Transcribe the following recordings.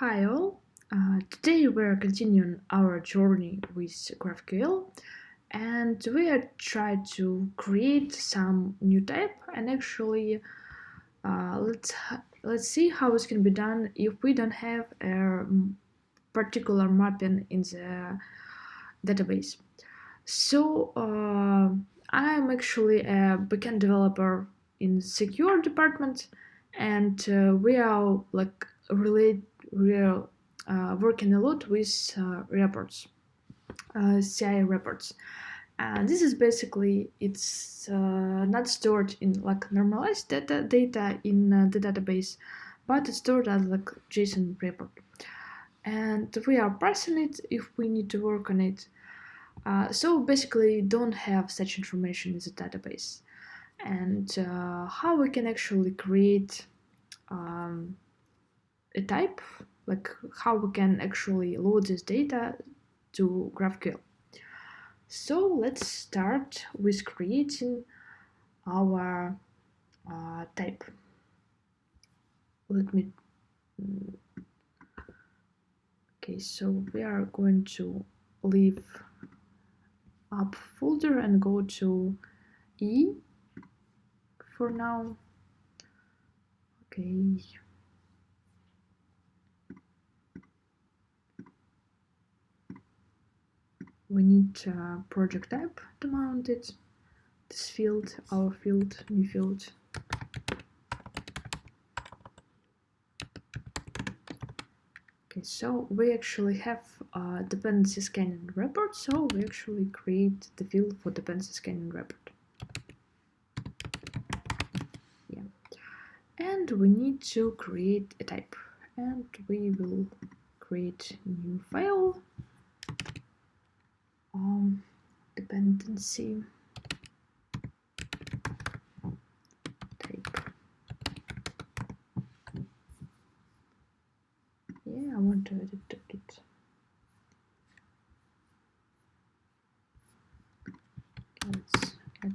Hi all. Today we're continuing our journey with GraphQL and we are trying to create some new type and actually let's see how it can be done if we don't have a particular mapping in the database. So I'm actually a backend developer in secure department and we are like relate we are working a lot with reports, CI reports. And this is basically it's not stored in like normalized data in the database, but it's stored as like JSON report. And we are parsing it if we need to work on it. So basically, don't have such information in the database. And how we can actually create um, a type, like how we can actually load this data to GraphQL. So let's start with creating our type. Let me. Okay, so we are going to leave up folder and go to E for now. Okay. We need project type to mount it. This field, our field, new field. Okay, so we actually have dependency scanning report, so we actually create the field for dependency scanning report. Yeah, and we need to create a type, and we will create new file, dependency type. Yeah, I want to edit it. Let's add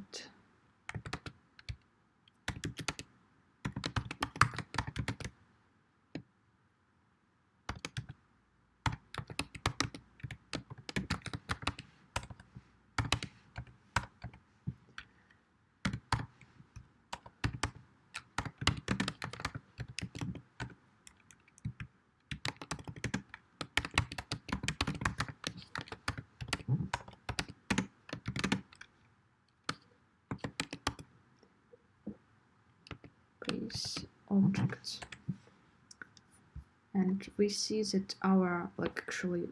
base objects, and we see that our like actually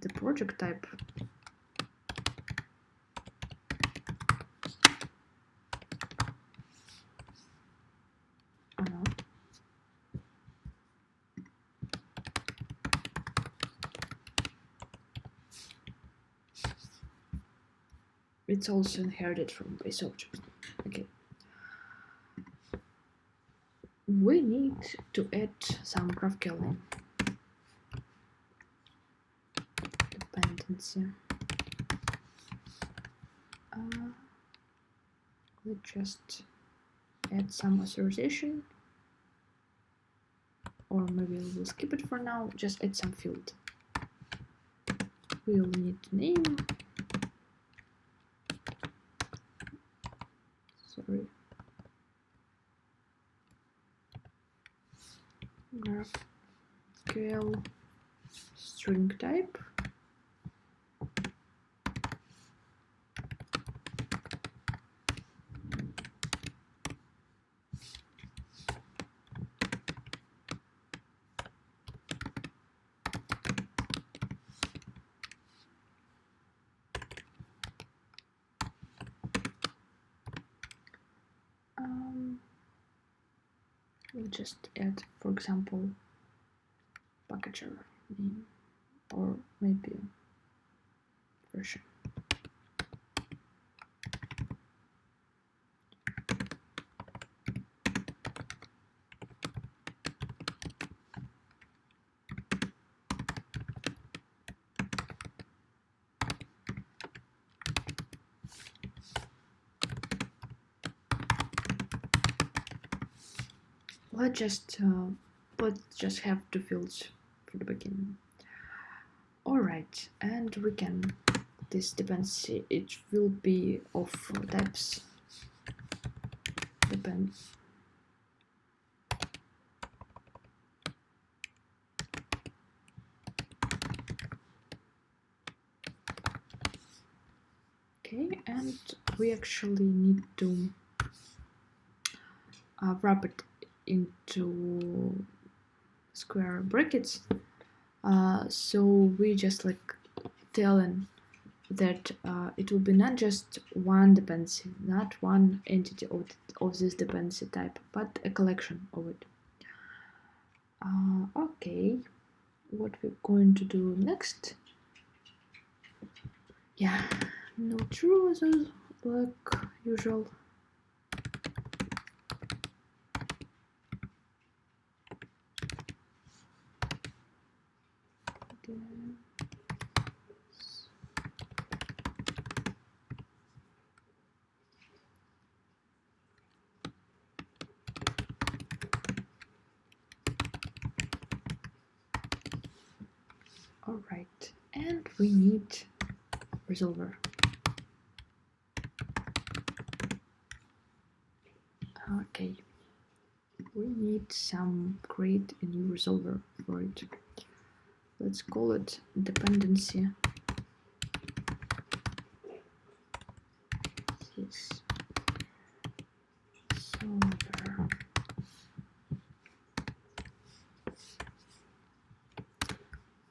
the project type it's also inherited from base object. Okay. We need to add some GraphQL name. Dependency. Let's just add some authorization, or maybe we'll skip it for now. Just add some field. We'll need name. Sorry. GraphQL string type. We'll just add, for example, packager name, or maybe version. Let's just let's just have two fields for the beginning. All right, and we can, this dependency, it will be of types depend. Okay, and we actually need to wrap it into square brackets. So we just like telling that it will be not just one dependency, not one entity of this dependency type, but a collection of it. Okay, what we're going to do next? Yeah, no true as like usual. All right, and we need resolver. Okay, we need some create a new resolver for it. Let's call it dependency. Yes. Solver.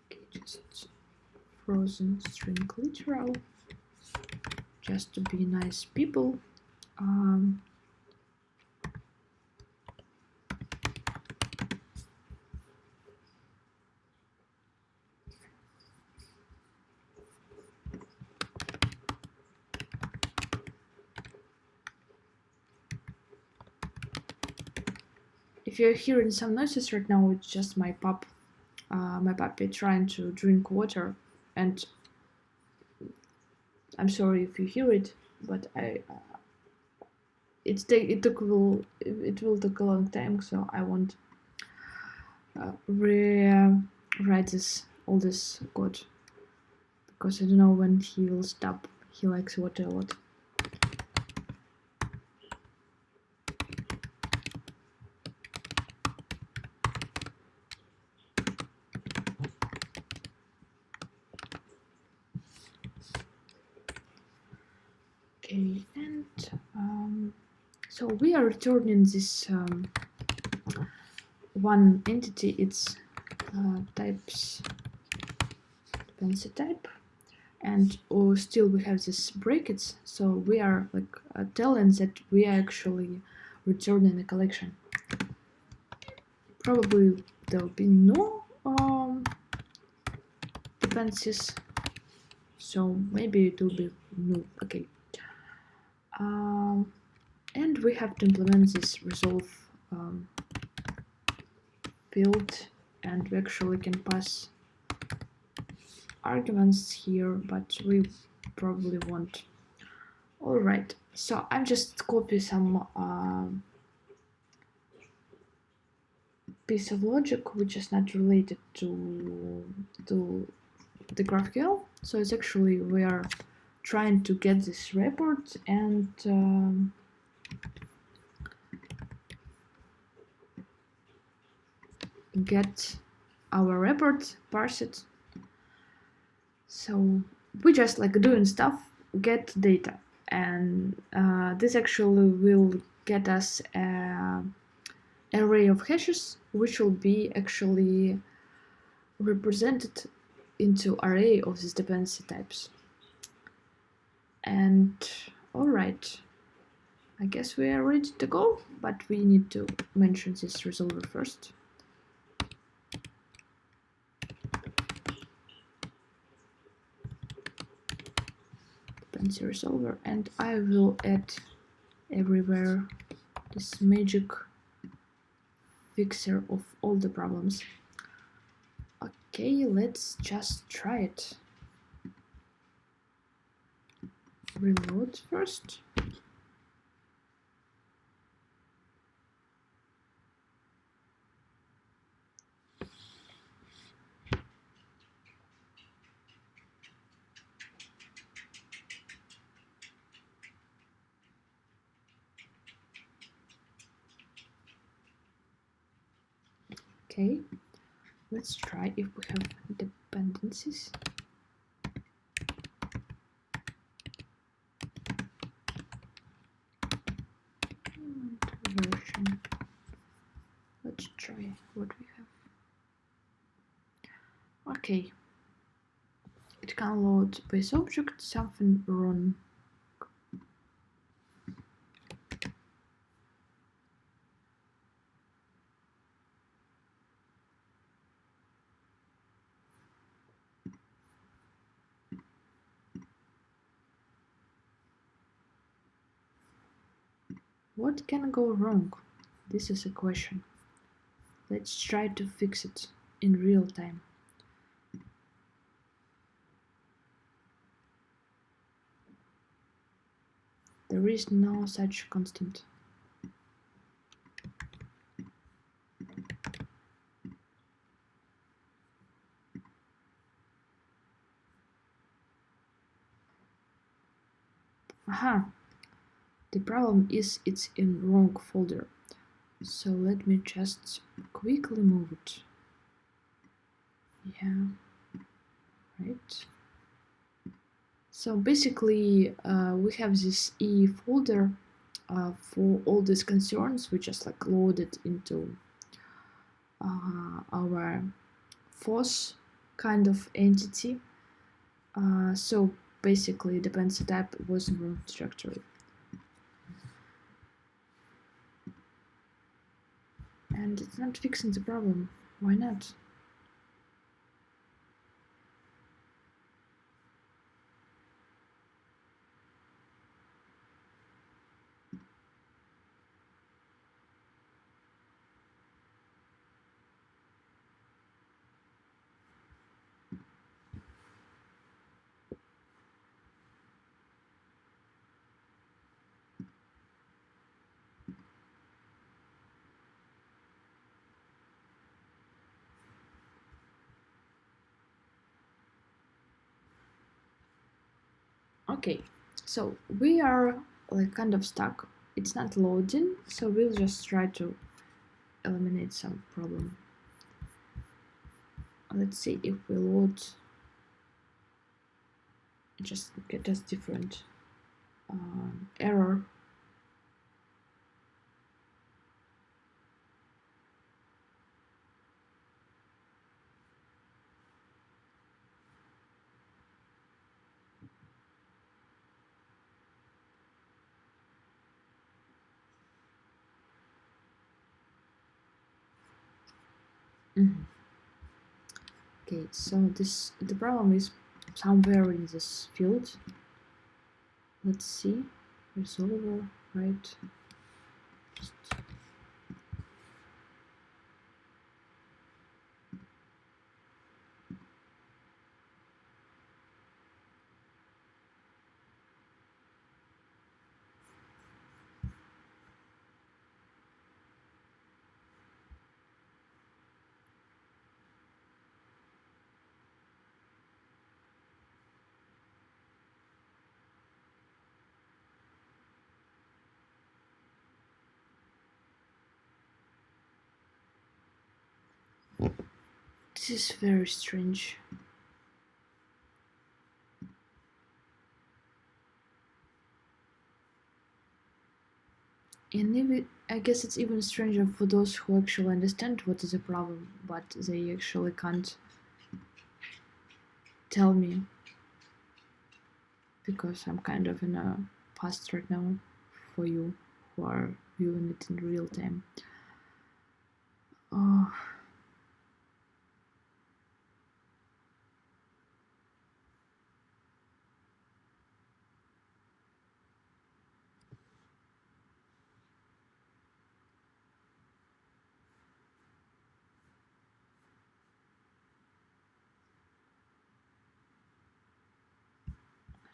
Okay, just frozen string literal, just to be nice people. If you're hearing some noises right now, it's just my puppy trying to drink water, and I'm sorry if you hear it, but it will take a long time, so I won't rewrite all this code, because I don't know when he will stop. He likes water a lot. Okay, and so we are returning this one entity. It's types dependency type, and still we have this brackets. So we are like telling that we are actually returning a collection. Probably there will be no dependencies, so maybe it will be no. Okay. And we have to implement this resolve field, and we actually can pass arguments here, but we probably won't. All right, so I'm just copy some piece of logic which is not related to the GraphQL. So it's actually we are trying to get this report and get our report, parse it. So we just like doing stuff, get data, and this actually will get us an array of hashes, which will be actually represented into array of these dependency types. And all right, I guess we are ready to go, but we need to mention this resolver first. Dependency resolver, and I will add everywhere this magic fixer of all the problems. Okay, let's just try it. Reload first. Okay, let's try if we have dependencies. Version. Let's try what we have. Okay, it can load base object, something wrong. What can go wrong? This is a question. Let's try to fix it in real time. There is no such constant. Aha! The problem is it's in wrong folder. So let me just quickly move it. Yeah, right. So basically, we have this E folder for all these concerns. We just like loaded into our FOSS kind of entity. So basically, dependency type was in wrong directory. And it's not fixing the problem. Why not? Okay, so we are like kind of stuck. It's not loading, so we'll just try to eliminate some problem. Let's see if we load, just get us different error. Okay, so the problem is somewhere in this field. Let's see, resolver, right? Just this is very strange. And maybe I guess it's even stranger for those who actually understand what is the problem, but they actually can't tell me because I'm kind of in a past right now for you who are viewing it in real time. Oh,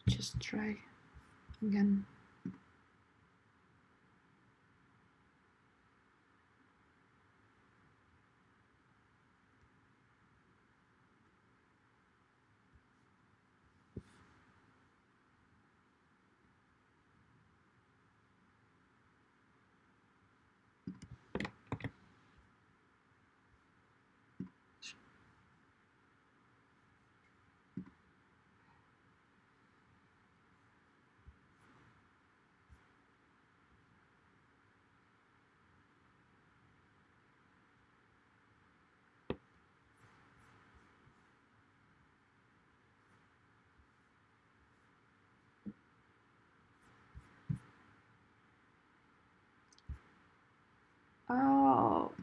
just try again.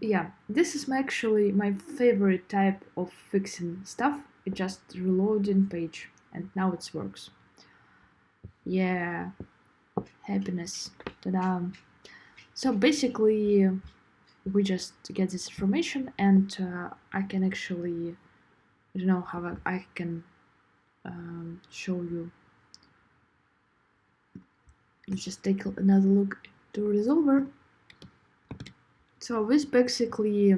Yeah, this is actually my favorite type of fixing stuff. It just reloading page and now it works. Yeah, happiness. Ta-da. So basically, we just get this information and I can actually, I don't know how I can show you. Let's just take another look to resolver. So this basically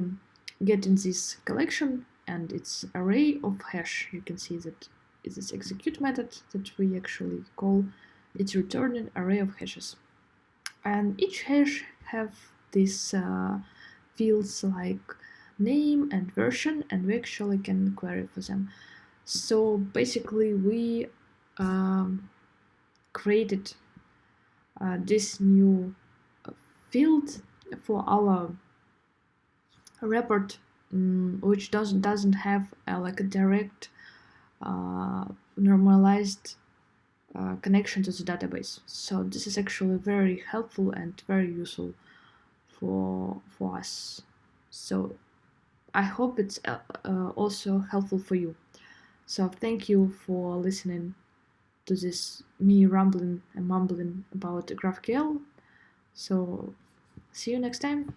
getting this collection and its array of hash. You can see that is this execute method that we actually call. It's returning array of hashes, and each hash have these fields like name and version, and we actually can query for them. So basically, we created this new field for our report, which doesn't have like a direct normalized connection to the database. So this is actually very helpful and very useful for us. So I hope it's also helpful for you. So thank you for listening to this me rambling and mumbling about GraphQL. So see you next time.